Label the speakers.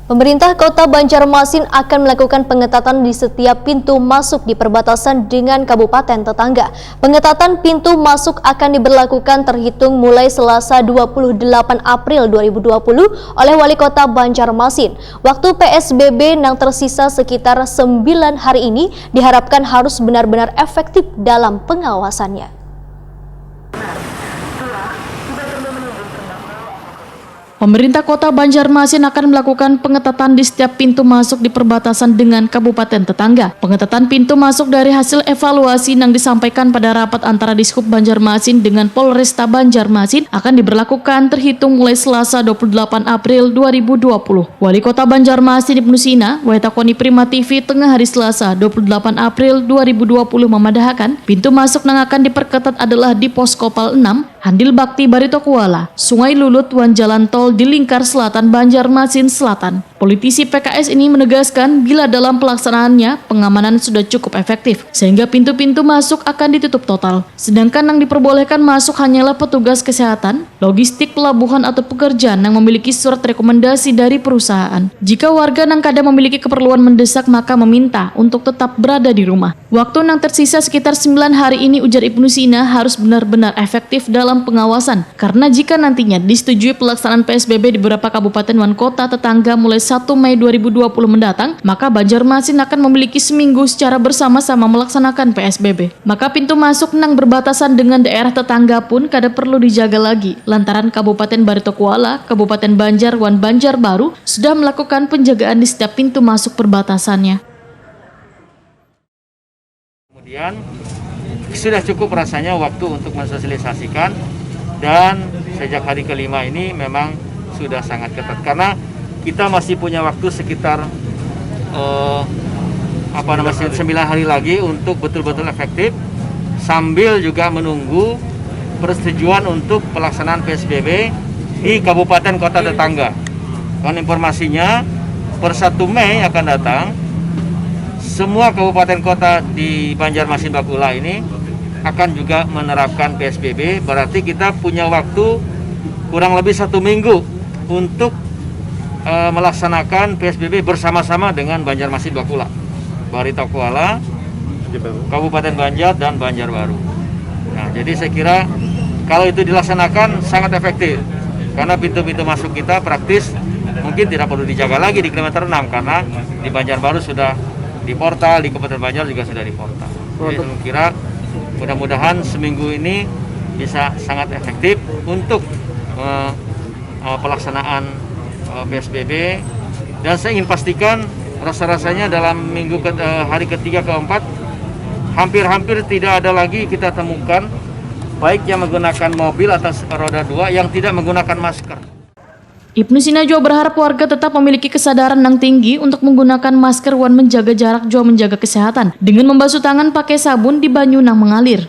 Speaker 1: Pemerintah Kota Banjarmasin akan melakukan pengetatan di setiap pintu masuk di perbatasan dengan kabupaten tetangga. Pengetatan pintu masuk akan diberlakukan terhitung mulai Selasa 28 April 2020 oleh Wali Kota Banjarmasin. Waktu PSBB yang tersisa sekitar 9 hari ini diharapkan harus benar-benar efektif dalam pengawasannya.
Speaker 2: Pemerintah Kota Banjarmasin akan melakukan pengetatan di setiap pintu masuk di perbatasan dengan kabupaten tetangga. Pengetatan pintu masuk dari hasil evaluasi yang disampaikan pada rapat antara Dishub Banjarmasin dengan Polresta Banjarmasin akan diberlakukan terhitung mulai Selasa 28 April 2020. Wali Kota Banjarmasin Ibnu Sina, Waitakoni Prima TV tengah hari Selasa 28 April 2020 memadahkan pintu masuk yang akan diperketat adalah di Pos Kopal 6, Handil Bakti Barito Kuala, Sungai Lulut, Wan Jalan Tol di Lingkar Selatan Banjarmasin Selatan. Politisi PKS ini menegaskan bila dalam pelaksanaannya pengamanan sudah cukup efektif sehingga pintu-pintu masuk akan ditutup total. Sedangkan yang diperbolehkan masuk hanyalah petugas kesehatan, logistik pelabuhan atau pekerjaan yang memiliki surat rekomendasi dari perusahaan. Jika warga yang kadang memiliki keperluan mendesak maka meminta untuk tetap berada di rumah. Waktu yang tersisa sekitar 9 hari ini, ujar Ibnu Sina, harus benar-benar efektif dalam pengawasan karena jika nantinya disetujui pelaksanaan PSBB di beberapa kabupaten dan kota tetangga mulai 1 Mei 2020 mendatang, maka Banjarmasin akan memiliki seminggu secara bersama-sama melaksanakan PSBB. Maka pintu masuk yang berbatasan dengan daerah tetangga pun kada perlu dijaga lagi, lantaran Kabupaten Barito Kuala, Kabupaten Banjar, wan Banjarbaru sudah melakukan penjagaan di setiap pintu masuk perbatasannya.
Speaker 3: Kemudian sudah cukup rasanya waktu untuk mensosialisasikan, dan sejak hari kelima ini memang sudah sangat ketat karena kita masih punya waktu sekitar 9 hari lagi untuk betul-betul efektif sambil juga menunggu persetujuan untuk pelaksanaan PSBB di kabupaten kota tetangga. Kan informasinya per 1 Mei akan datang semua kabupaten kota di Banjarmasin Bakula ini akan juga menerapkan PSBB, berarti kita punya waktu kurang lebih 1 minggu untuk melaksanakan PSBB bersama-sama dengan Banjarmasin Bakula, Barito Kuala, Kabupaten Banjar, dan Banjarbaru. Nah, jadi saya kira kalau itu dilaksanakan sangat efektif karena pintu-pintu masuk kita praktis mungkin tidak perlu dijaga lagi di kilometer 6 karena di Banjarbaru sudah di portal, di Kabupaten Banjar juga sudah di portal. Jadi saya kira mudah-mudahan seminggu ini bisa sangat efektif untuk pelaksanaan PSBB, dan saya ingin pastikan rasa-rasanya dalam hari ketiga keempat hampir-hampir tidak ada lagi kita temukan baik yang menggunakan mobil atas roda 2 yang tidak menggunakan masker.
Speaker 2: Ibnu Sina juga berharap warga tetap memiliki kesadaran yang tinggi untuk menggunakan masker dan menjaga jarak juga menjaga kesehatan dengan membasuh tangan pakai sabun di banyu yang mengalir.